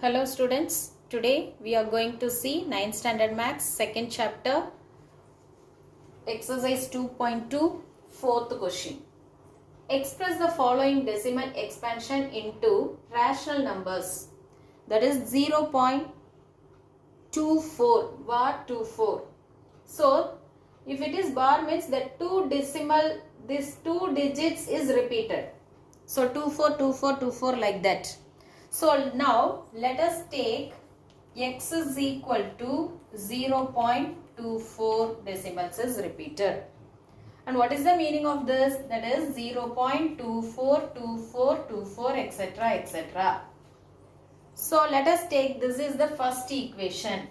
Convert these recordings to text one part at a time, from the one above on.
Hello students, today we are going to see 9th standard maths second chapter exercise 2.2 fourth question. Express the following decimal expansion into rational numbers, that is 0.24 bar 24. So if it is bar means that this two digits is repeated. So 24 24 24 like that. So now let us take x is equal to 0.24 decimals is repeated. And what is the meaning of this? That is 0.242424 etc. etc. So let us take, this is the first equation.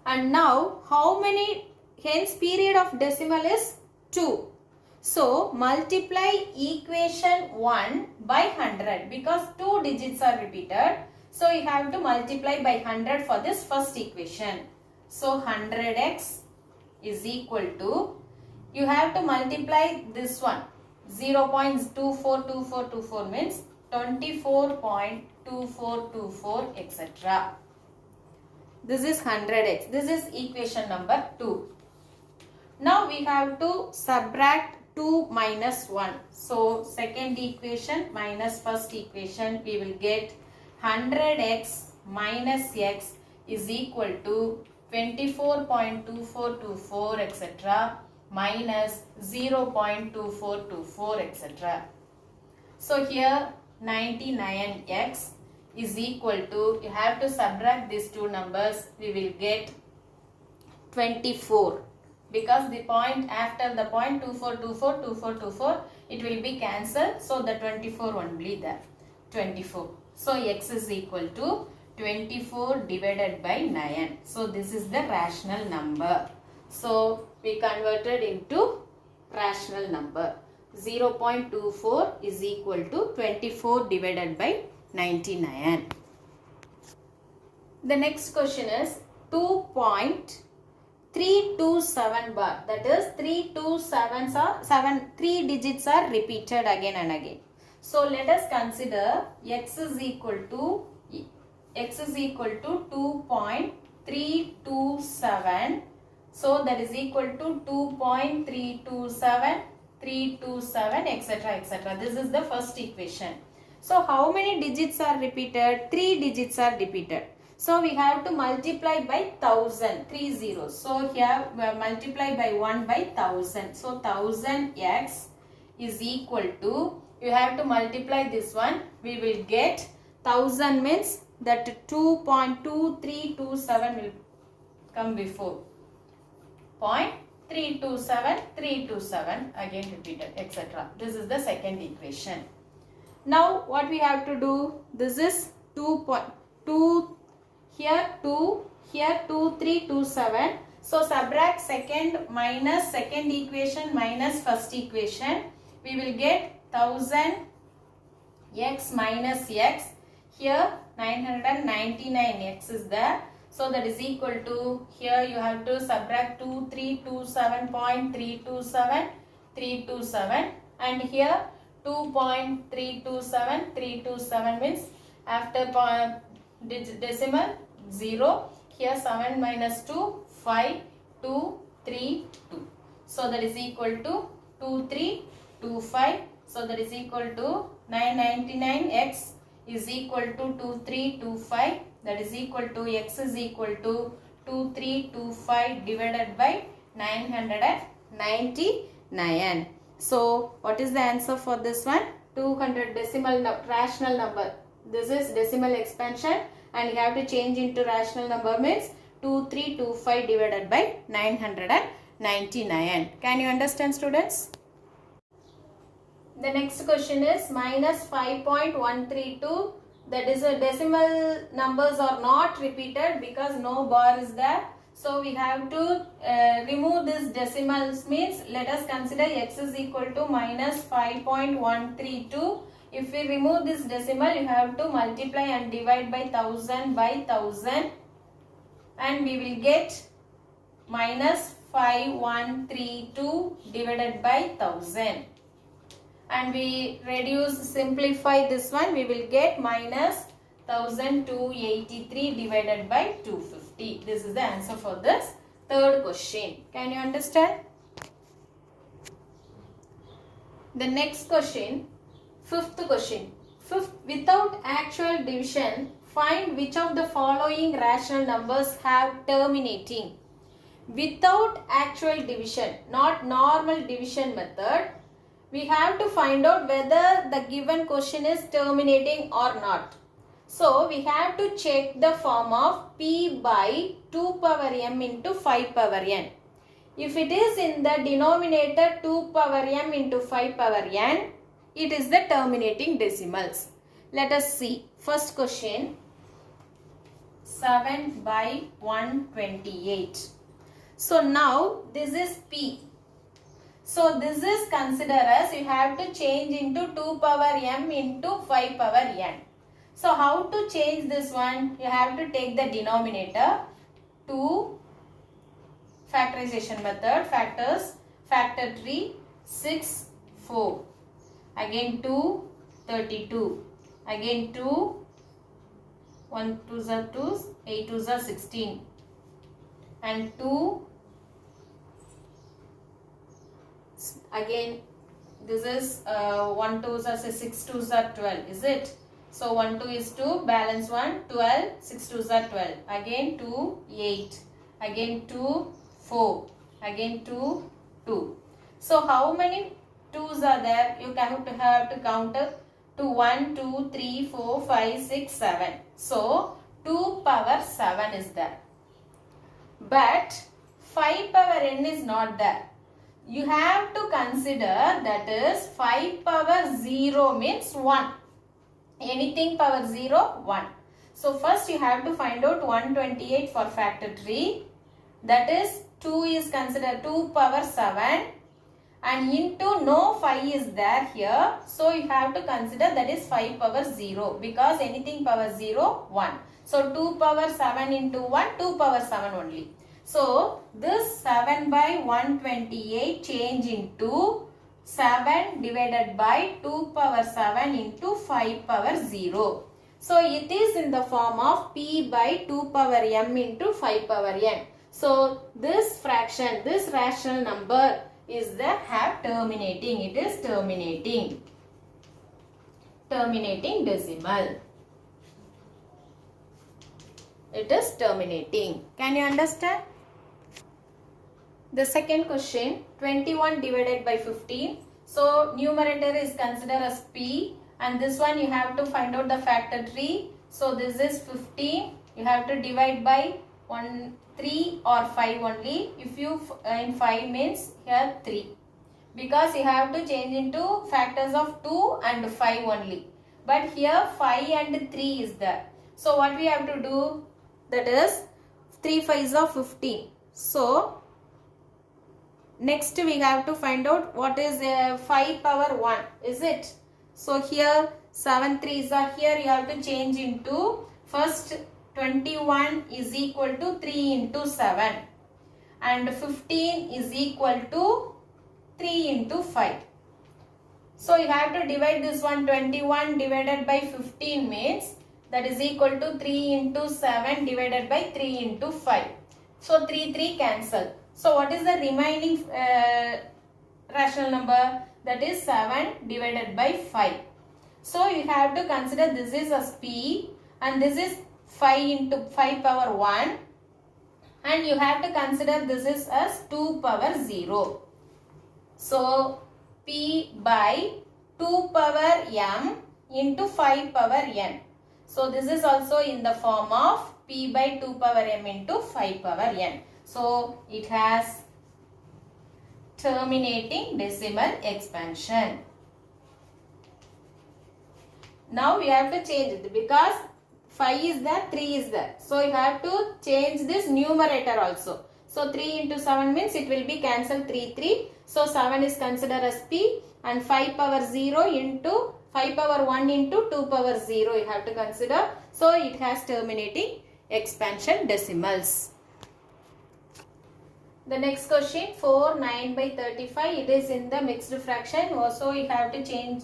And now how many, hence period of decimal is 2. So multiply equation 1 by 100 because two digits are repeated. So you have to multiply by 100 for this first equation. So 100x is equal to, you have to multiply this one, 0.242424 means 24.2424 etc. This is 100x. This is equation number 2. Now we have to subtract 2 minus 1. So second equation minus first equation, we will get 100x minus x is equal to 24.2424 etc. minus 0.2424 etc. So here 99x is equal to, you have to subtract these two numbers, we will get 24. Because the point after the point 2424 it will be cancelled, so the 24 won't be there, 24. So x is equal to 24 divided by 9. So this is the rational number. So we converted into rational number. 0.24 is equal to 24 divided by 99. The next question is 2.327 bar, that is 3 digits are repeated again and again. So let us consider x is equal to 2.327. So that is equal to 2.327 327 etc. etc. This is the first equation. So how many digits are repeated? 3 digits are repeated. So we have to multiply by 1000, 3 zeros. So here we have multiply by 1 by 1000. So 1000x is equal to, you have to multiply this one. We will get 1000 means that 2.2327 will come before. 0.327327 again repeated etc. This is the second equation. Now what we have to do? This is 2.2. Here 2, here 2327. So subtract second minus second equation minus first equation. We will get 1000 x minus x. Here 999x is there. So that is equal to, here you have to subtract 2327.327 327 and here 2.327 327 means after decimal 0, here 7 minus 2 5 2 3 2. So that is equal to 2325. So that is equal to 999x is equal to 2325. That is equal to x is equal to 2325 divided by 999. So what is the answer for this one? 200 decimal rational number. This is decimal expansion and you have to change into rational number means 2325 divided by 999. Can you understand, students? The next question is minus 5.132. That is a decimal numbers are not repeated because no bar is there. So we have to remove this decimals means let us consider x is equal to minus 5.132. If we remove this decimal, you have to multiply and divide by 1000 by 1000 and we will get minus 5132 divided by 1000. And we simplify this one, we will get minus 1283 divided by 250. This is the answer for this third question. Can you understand? The next question, fifth question. Without actual division, find which of the following rational numbers have terminating. Without actual division, not normal division method, we have to find out whether the given question is terminating or not. So, we have to check the form of p by 2 power m into 5 power n. If it is in the denominator 2 power m into 5 power n, it is the terminating decimals. Let us see. First question, 7 by 128. So, now this is p. So, this is considered as you have to change into 2 power m into 5 power n. So, how to change this one? You have to take the denominator 2 factorization method, factors, factor 3, 6, 4. Again 2, 32. Again 2, 1 2s are 2s, 8 2s are 16. And 2, again this is 1 2s are 6 2s are 12, is it? So 1 2 is 2, balance 1, 12, 6 2s are 12. Again 2, 8. Again 2, 4. Again 2, 2. So how many 2s are there? You have to count to 1, 2, 3, 4, 5, 6, 7. So 2 power 7 is there. But 5 power n is not there. You have to consider that is 5 power 0 means 1. Anything power 0, 1. So first you have to find out 128 for factor 3. That is 2 is considered 2 power 7. And into no 5 is there here. So you have to consider that is 5 power 0. Because anything power 0, 1. So 2 power 7 into 1, 2 power 7 only. So this 7 by 128 change into 7 divided by 2 power 7 into 5 power 0. So it is in the form of p by 2 power m into 5 power n. So this fraction, this rational number is the have terminating. It is terminating. Terminating decimal. It is terminating. Can you understand? The second question, 21 divided by 15. So, numerator is considered as p and this one you have to find out the factor 3. So, this is 15. You have to divide by 3 or 5 only. If you in 5 means here 3. Because you have to change into factors of 2 and 5 only. But here 5 and 3 is there. So, what we have to do? That is 3 5s are 15. So, next we have to find out what is 5 power 1, is it? So here 7 3s are here, you have to change into first 21 is equal to 3 into 7 and 15 is equal to 3 into 5. So you have to divide this one, 21 divided by 15 means that is equal to 3 into 7 divided by 3 into 5. So 3 cancel. So what is the remaining rational number? That is 7 divided by 5. So you have to consider this is as p and this is 5 into 5 power 1 and you have to consider this is as 2 power 0. So p by 2 power m into 5 power n. So this is also in the form of p by 2 power m into 5 power n. So it has terminating decimal expansion. Now we have to change it because 5 is there, 3 is there. So you have to change this numerator also. So 3 into 7 means it will be cancelled 3. So 7 is considered as p and 5 power 0 into 5 power 1 into 2 power 0 you have to consider. So it has terminating expansion decimals. The next question 4 9 by 35, it is in the mixed fraction. Also you have to change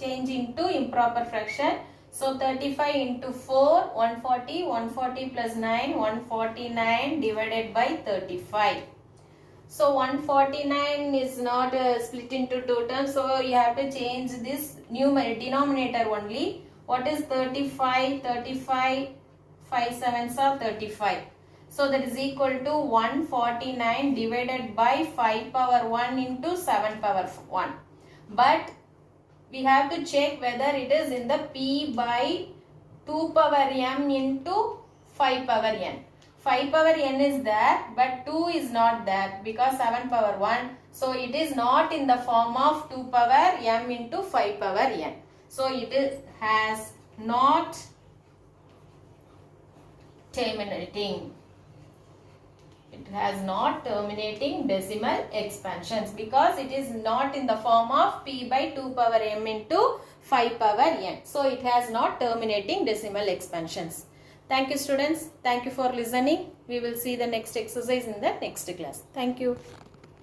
into improper fraction. So 35 into 4, 140, 140 plus 9, 149 divided by 35. So 149 is not split into two terms, so you have to change this denominator only. What is 35? 35, 5 sevens are 35. So that is equal to 149 divided by 5 power 1 into 7 power 1. But we have to check whether it is in the p by 2 power m into 5 power n. 5 power n is there, but 2 is not there because 7 power 1. So it is not in the form of 2 power m into 5 power n. So it has not terminating. It has not terminating decimal expansions because it is not in the form of p by 2 power m into 5 power n. So it has not terminating decimal expansions. Thank you students. Thank you for listening. We will see the next exercise in the next class. Thank you.